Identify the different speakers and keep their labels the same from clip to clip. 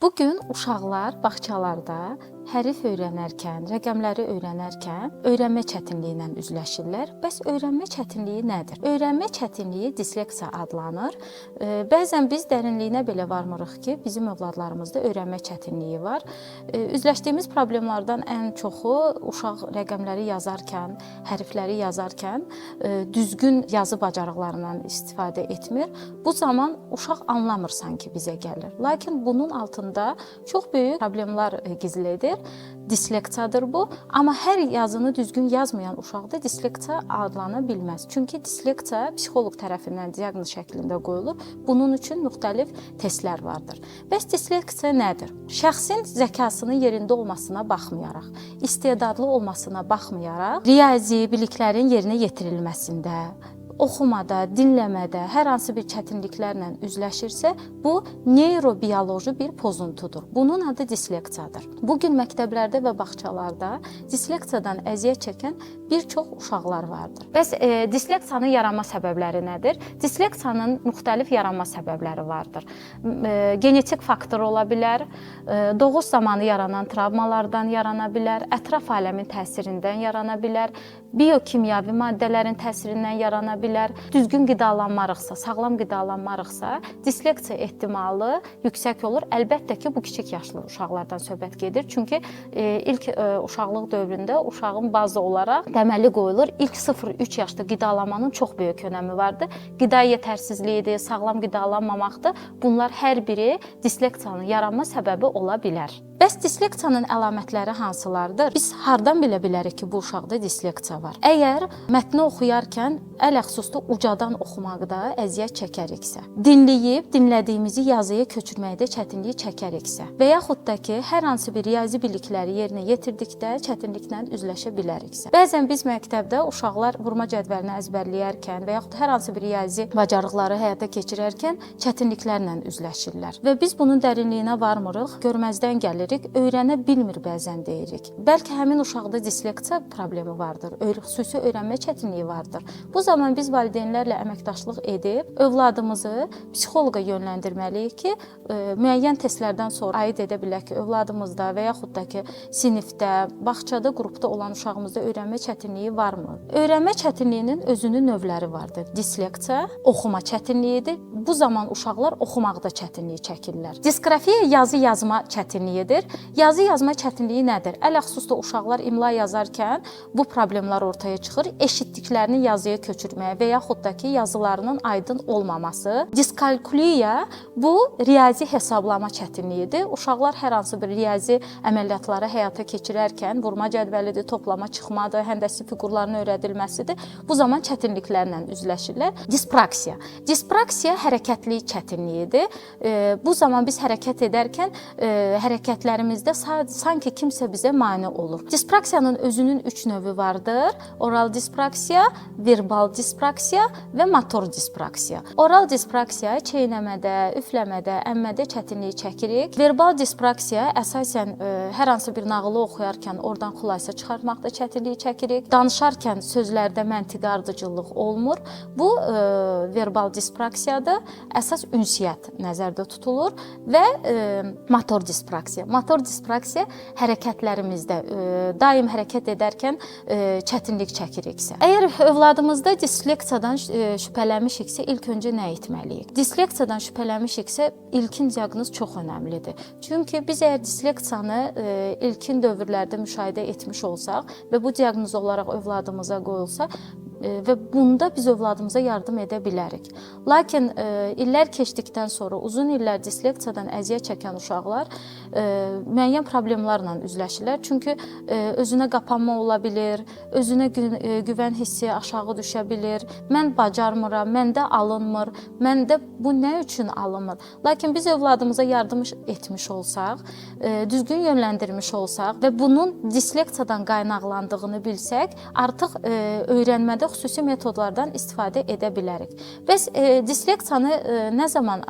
Speaker 1: Bugün uşaqlar bağçalarda hərf öyrənərkən, rəqəmləri öyrənərkən öyrənmə çətinliyi ilə üzləşirlər. Bəs öyrənmə çətinliyi nədir? Öyrənmə çətinliyi disleksiya adlanır. Bəzən biz dərinliyinə belə varmırıq ki, bizim övladlarımızda öyrənmə çətinliyi var. Üzləşdiyimiz problemlərdən ən çoxu uşaq rəqəmləri yazarkən, hərfləri yazarkən düzgün yazı bacarıqlarından istifadə etmir. Bu zaman uşaq anlamır sanki bizə gəlir. Lakin bunun altında çox böyük problemlər gizlidir. Disleksiyadır bu. Amma hər yazını düzgün yazmayan uşaqda disleksiya adlana bilməz. Çünki disleksiya psixoloq tərəfindən diaqnoz şəklində qoyulur. Bunun üçün müxtəlif testlər vardır. Bəs disleksiya nədir? Şəxsin zəkasının yerində olmasına baxmayaraq, istedadlı olmasına baxmayaraq, riyazi biliklərin yerinə yetirilməsində, oxumada, dinləmədə hər hansı bir çətinliklərlə üzləşirsə, bu neyrobioloji bir pozuntudur. Bunun adı disleksiyadır. Bugün məktəblərdə və bağçalarda disleksiyadan əziyyət çəkən bir çox uşaqlar vardır. Bəs disleksiyanın yaranma səbəbləri nədir? Disleksiyanın müxtəlif yaranma səbəbləri vardır. Genetik faktor ola bilər, doğuş zamanı yaranan travmalardan yarana bilər, ətraf aləmin təsirindən yarana bilər, biokimyəvi maddələrin təsirindən yarana bilər. Düzgün qidalanmarıqsa, sağlam qidalanmarıqsa, disleksiya ehtimalı yüksək olur. Əlbəttə ki, bu kiçik yaşlı uşaqlardan söhbət gedir. Çünki ilk uşaqlıq dövründə uşağın bazı olaraq təməli qoyulur. İlk 0-3 yaşda qidalanmanın çox böyük önəmi vardır. Qida yetərsizliyidir, sağlam qidalanmamaqdır. Bunlar hər biri disleksiyanın yaranma səbəbi ola bilər. Bəs disleksiyanın əlamətləri hansılardır? Biz hardan bilə bilərik ki, bu uşaqda disleksiya var? Əgər mətni oxuyarkən ələxüsusda ucadan oxumaqda əziyyət çəkəriksə, dinləyib dinlədiyimizi yazıya köçürməkdə çətinlik çəkəriksə və yaxud da ki, hər hansı bir riyazi bilikləri yerinə yetirdikdə çətinliklə üzləşə biləriksə. Bəzən biz məktəbdə uşaqlar vurma cədvəlini əzbərləyərkən və yaxud hər hansı bir riyazi bacarıqları həyata keçirərkən çətinliklərlə üzləşirlər və biz bunun dərinliyinə varmırıq, görməzdən gəlir. Öyrənə bilmir bəzən deyirik. Bəlkə həmin uşaqda disleksiya problemi vardır, xüsusi öyrənmə çətinliyi vardır. Bu zaman biz valideynlərlə əməkdaşlıq edib övladımızı psixoloqa yönləndirməliyik ki, müəyyən testlərdən sonra aid edə bilək ki, övladımızda və yaxud da ki, sinifdə, bağçada, qrupda olan uşağımızda öyrənmə çətinliyi varmı? Öyrənmə çətinliyinin özünün növləri vardır. Disleksiya, oxuma çətinliyidir. Bu zaman uşaqlar oxumaqda çətinlik çəkirlər. Disqrafiya yazı yazma çətinliyidir. Yazı yazma çətinliyi nədir? Ələxüsusda uşaqlar imla yazarkən bu problemlər ortaya çıxır. Eşitdiklərini yazıya köçürməyə və yaxud da ki, yazılarının aydın olmaması. Diskalkuliya bu riyazi hesablama çətinliyidir. Uşaqlar hər hansı bir riyazi əməliyyatları həyata keçirərkən vurma cədvəlidir, toplama, çıxmadır, həndəsi fiqurların öyrədilməsidir. Bu zaman çətinliklərlə üzləşirlər. Dispraksiya. Dispraksiya hərəkətli çətinliyidir. Bu zaman biz hərəkət edərkən hərəkətlərimizdə sanki kimsə bizə mane olur. Dispraksiyanın özünün 3 növü vardır. Oral dispraksiya, verbal dispraksiya və motor dispraksiya. Oral dispraksiya çeynəmədə, üfləmədə, əmmədə çətinlik çəkirik. Verbal dispraksiya əsasən hər hansı bir nağılı oxuyarkən oradan xülasə çıxartmaqda çətinlik çəkirik. Danışarkən sözlərdə məntiqi ardıcıllıq olmur. Bu verbal dispraksiyadır. Əsas ünsiyyət nəzərdə tutulur və motor dispraksiya. Motor dispraksiya hərəkətlərimizdə daim hərəkət edərkən çətinlik çəkiriksə. Əgər övladımızda disleksiyadan şübhələnmişiksə, ilk öncə nə etməliyik? Disleksiyadan şübhələnmişiksə, ilkin diaqnoz çox önəmlidir. Çünki biz əgər disleksiyanı ilkin dövrlərdə müşahidə etmiş olsaq və bu diaqnoz olaraq övladımıza qoyulsa, və bunda biz övladımıza yardım edə bilərik. Lakin illər keçdikdən sonra uzun illər disleksiyadan əziyyət çəkən uşaqlar müəyyən problemlərlə üzləşirlər. Çünki özünə qapanma ola bilir, özünə güvən hissi aşağı düşə bilir. Mən bacarmıram, məndə alınmır, məndə bu nə üçün alınmır? Lakin biz övladımıza yardım etmiş olsaq, düzgün yönləndirmiş olsaq və bunun disleksiyadan qaynaqlandığını bilsək, artıq öyrənmədə xüsusi metodlardan istifadə edə bilərik. Bəs disleksiyanı nə zaman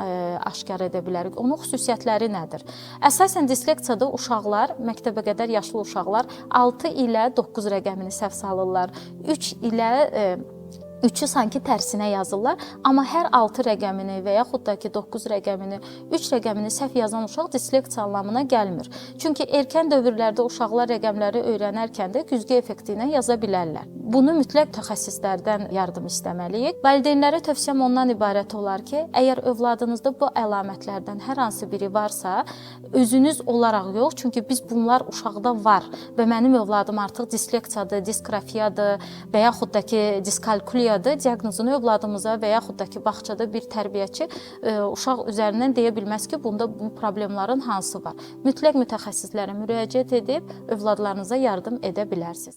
Speaker 1: aşkar edə bilərik? Onun xüsusiyyətləri nədir? Əsasən disleksiyada uşaqlar, məktəbə qədər yaşlı uşaqlar 6 ilə 9 rəqəmini səhv salırlar, 3 ilə 3-ü sanki tərsinə yazırlar, amma hər 6 rəqəmini və yaxud da ki 9 rəqəmini, 3 rəqəmini səhv yazan uşaq disleksiya anlamına gəlmir. Çünki erkən dövrlərdə uşaqlar rəqəmləri öyrənərkən də güzgü effekti ilə yaza bilərlər. Bunu mütləq mütəxəssislərdən yardım istəməliyik. Valideynlərə tövsiyəm ondan ibarət olar ki, əgər övladınızda bu əlamətlərdən hər hansı biri varsa, özünüz olaraq yox, çünki biz bunlar uşaqda var və mənim övladım artıq disleksiyadır, disqrafiyadır və yaxud da ki diskalkuliyadır diaqnozunu övladımıza və yaxud da ki bağçada bir tərbiyəçi uşaq üzərindən deyə bilməz ki, bunda bu problemlərin hansı var. Mütləq mütəxəssislərə müraciət edib övladlarınıza yardım edə bilərsiniz.